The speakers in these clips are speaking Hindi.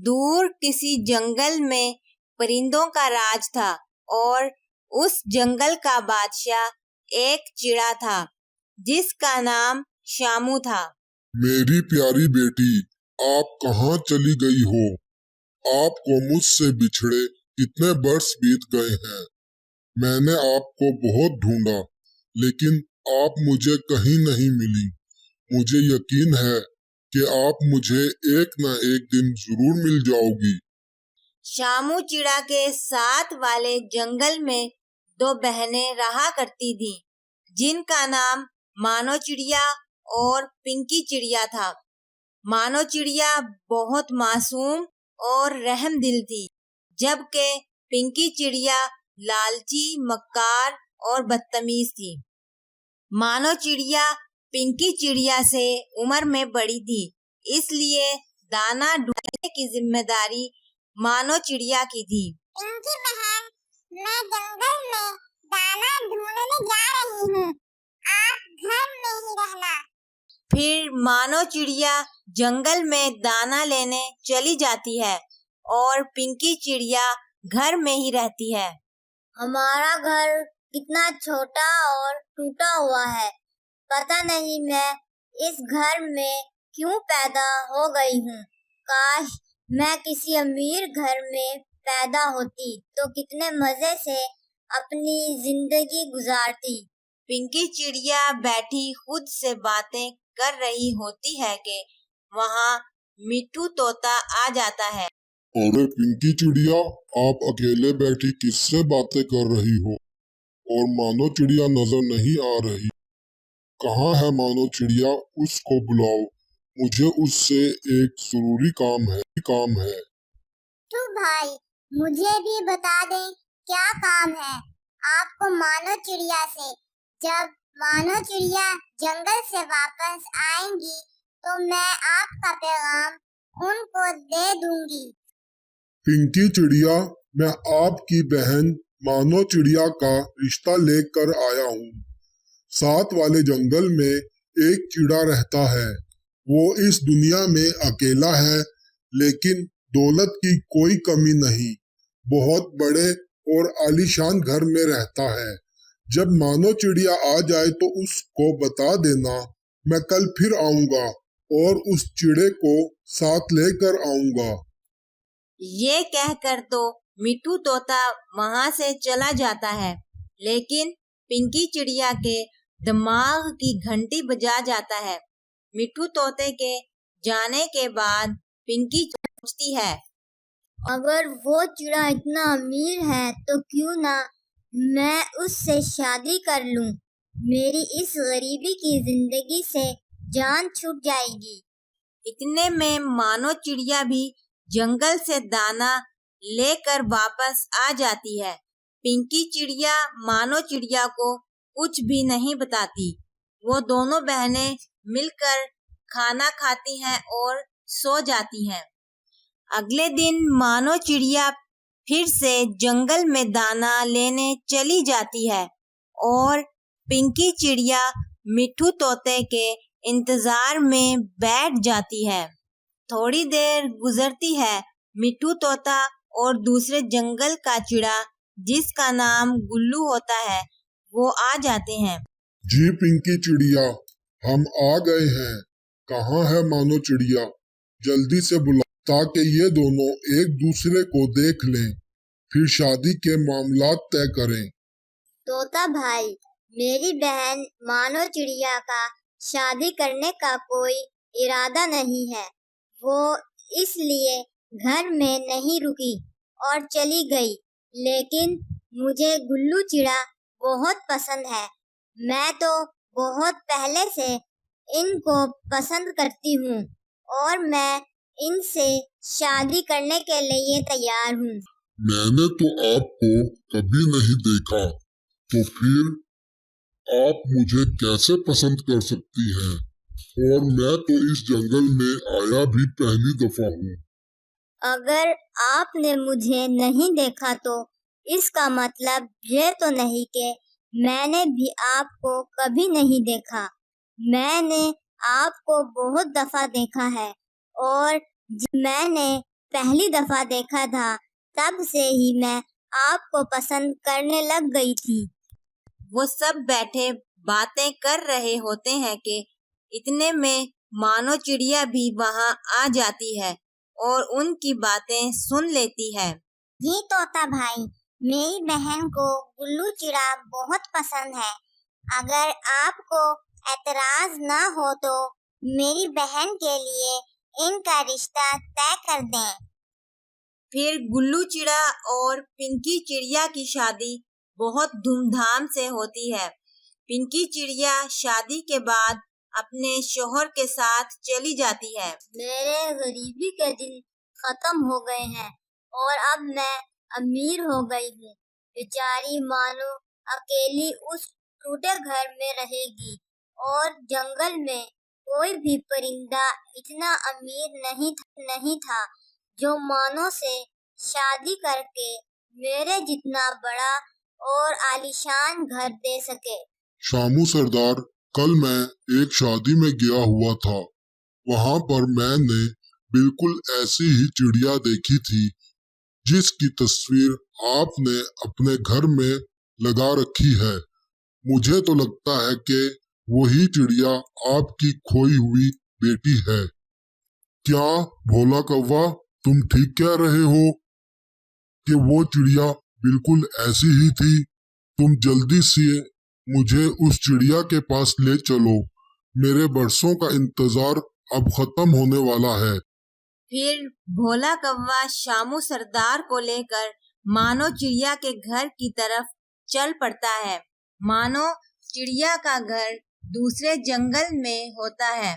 दूर किसी जंगल में परिंदों का राज था और उस जंगल का बादशाह एक चिड़ा था जिसका नाम शामू था। मेरी प्यारी बेटी, आप कहाँ चली गई हो? आपको मुझसे बिछड़े कितने वर्ष बीत गए हैं। मैंने आपको बहुत ढूंढा, लेकिन आप मुझे कहीं नहीं मिली। मुझे यकीन है कि आप मुझे एक न एक दिन जरूर मिल जाओगी। शामू चिड़ा के साथ वाले जंगल में दो बहनें रहा करती थीं, जिनका नाम मानो चिड़िया और पिंकी चिड़िया था। मानो चिड़िया बहुत मासूम और रहमदिल थी, जबकि पिंकी चिड़िया लालची, मक्कार और बदतमीज थी। मानो चिड़िया पिंकी चिड़िया से उम्र में बड़ी थी, इसलिए दाना ढूंढने की जिम्मेदारी मानो चिड़िया की थी। पिंकी बहन, मैं जंगल में दाना ढूंढने जा रही हूँ। आप घर में ही रहना। फिर मानो चिड़िया जंगल में दाना लेने चली जाती है और पिंकी चिड़िया घर में ही रहती है। हमारा घर कितना छोटा और टूटा हुआ है। पता नहीं मैं इस घर में क्यों पैदा हो गई हूँ। काश मैं किसी अमीर घर में पैदा होती तो कितने मजे से अपनी जिंदगी गुजारती। पिंकी चिड़िया बैठी खुद से बातें कर रही होती है कि वहाँ मिट्ठू तोता आ जाता है। अरे पिंकी चिड़िया, आप अकेले बैठी किससे बातें कर रही हो? और मानो चिड़िया नजर नहीं आ रही। कहाँ है मानो चिड़िया? उसको बुलाओ, मुझे उससे एक जरूरी काम है। तू भाई, मुझे भी बता दे क्या काम है आपको मानो चिड़िया से। जब मानो चिड़िया जंगल से वापस आएंगी तो मैं आपका पैगाम उनको दे दूंगी। पिंकी चिड़िया, मैं आपकी बहन मानो चिड़िया का रिश्ता लेकर आया हूँ। साथ वाले जंगल में एक चिड़ा रहता है। वो इस दुनिया में अकेला है, लेकिन दौलत की कोई कमी नहीं। बहुत बड़े और आलीशान घर में रहता है। जब मानो चिड़िया आ जाए तो उसको बता देना, मैं कल फिर आऊंगा और उस चिड़े को साथ लेकर आऊंगा। ये कहकर तो मिट्ठू तोता वहाँ से चला जाता है, लेकिन पिंकी चिड़िया के दिमाग की घंटी बजा जाता है। मिट्ठू तोते के जाने के बाद पिंकी सोचती है, अगर वो चिड़ा इतना अमीर है तो क्यों ना मैं उससे शादी कर लूं। मेरी इस गरीबी की जिंदगी से जान छूट जाएगी। इतने में मानो चिड़िया भी जंगल से दाना लेकर वापस आ जाती है। पिंकी चिड़िया मानो चिड़िया को कुछ भी नहीं बताती। वो दोनों बहनें मिलकर खाना खाती हैं और सो जाती हैं। अगले दिन मानो चिड़िया फिर से जंगल में दाना लेने चली जाती है और पिंकी चिड़िया मिट्ठू तोते के इंतजार में बैठ जाती है। थोड़ी देर गुजरती है। मिट्ठू तोता और दूसरे जंगल का चिड़ा, जिसका नाम गुल्लू होता है, वो आ जाते हैं। जी पिंकी चिड़िया, हम आ गए हैं। कहाँ है मानो चिड़िया? जल्दी से बुला, ताकि ये दोनों एक दूसरे को देख लें, फिर शादी के मामलात तय करें। तोता भाई, मेरी बहन मानो चिड़िया का शादी करने का कोई इरादा नहीं है। वो इसलिए घर में नहीं रुकी और चली गई। लेकिन मुझे गुल्लू चिड़ा बहुत पसंद है। मैं तो बहुत पहले से इनको पसंद करती हूँ और मैं इनसे शादी करने के लिए तैयार हूँ। मैंने तो आपको कभी नहीं देखा, तो फिर आप मुझे कैसे पसंद कर सकती हैं? और मैं तो इस जंगल में आया भी पहली दफा हूँ। अगर आपने मुझे नहीं देखा तो इसका मतलब ये तो नहीं कि मैंने भी आपको कभी नहीं देखा। मैंने आपको बहुत दफा देखा है और मैंने पहली दफा देखा था तब से ही मैं आपको पसंद करने लग गई थी। वो सब बैठे बातें कर रहे होते हैं कि इतने में मानो चिड़िया भी वहाँ आ जाती है और उनकी बातें सुन लेती है। जी तोता भाई, मेरी बहन को गुल्लू चिड़ा बहुत पसंद है। अगर आपको एतराज ना हो तो मेरी बहन के लिए इनका रिश्ता तय कर दें। फिर गुल्लू चिड़ा और पिंकी चिड़िया की शादी बहुत धूमधाम से होती है। पिंकी चिड़िया शादी के बाद अपने शौहर के साथ चली जाती है। मेरे गरीबी के दिन खत्म हो गए हैं और अब मैं अमीर हो गई हूँ। बेचारी मानो अकेली उस टूटे घर में रहेगी और जंगल में कोई भी परिंदा इतना अमीर नहीं था जो मानो से शादी करके मेरे जितना बड़ा और आलीशान घर दे सके। शामू सरदार, कल मैं एक शादी में गया हुआ था। वहां पर मैंने बिल्कुल ऐसी ही चिड़िया देखी थी जिसकी तस्वीर आपने अपने घर में लगा रखी है। मुझे तो लगता है कि वही चिड़िया आपकी खोई हुई बेटी है। क्या भोला कौवा, तुम ठीक कह रहे हो कि वो चिड़िया बिल्कुल ऐसी ही थी? तुम जल्दी से मुझे उस चिड़िया के पास ले चलो। मेरे बरसों का इंतजार अब खत्म होने वाला है। फिर भोला कौवा शामू सरदार को लेकर मानो चिड़िया के घर की तरफ चल पड़ता है। मानो चिड़िया का घर दूसरे जंगल में होता है।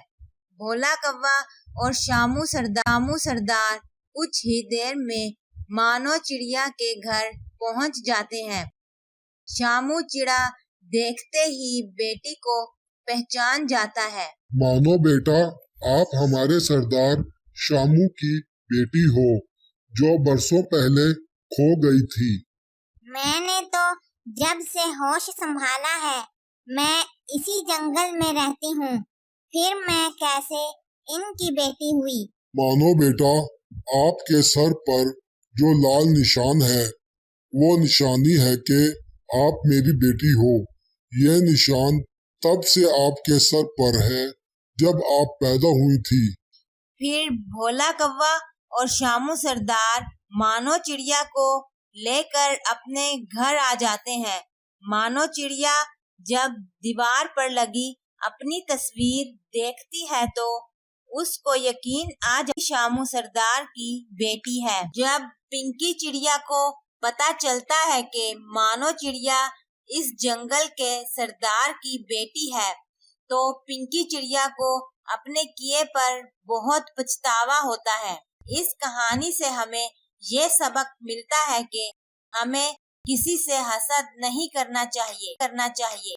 भोला कौवा और शामू सरदार कुछ ही देर में मानो चिड़िया के घर पहुंच जाते हैं। शामू चिड़ा देखते ही बेटी को पहचान जाता है। मानो बेटा, आप हमारे सरदार शामू की बेटी हो जो बरसों पहले खो गई थी। मैंने तो जब से होश संभाला है मैं इसी जंगल में रहती हूँ। फिर मैं कैसे इनकी बेटी हुई? मानो बेटा, आपके सर पर जो लाल निशान है वो निशानी है कि आप मेरी बेटी हो। यह निशान तब से आपके सर पर है जब आप पैदा हुई थी। फिर भोला कौवा और शामू सरदार मानो चिड़िया को लेकर अपने घर आ जाते हैं। मानो चिड़िया जब दीवार पर लगी अपनी तस्वीर देखती है तो उसको यकीन आ जाता शामू सरदार की बेटी है। जब पिंकी चिड़िया को पता चलता है कि मानो चिड़िया इस जंगल के सरदार की बेटी है तो पिंकी चिड़िया को अपने किए पर बहुत पछतावा होता है। इस कहानी से हमें ये सबक मिलता है कि हमें किसी से हसद नहीं करना चाहिए।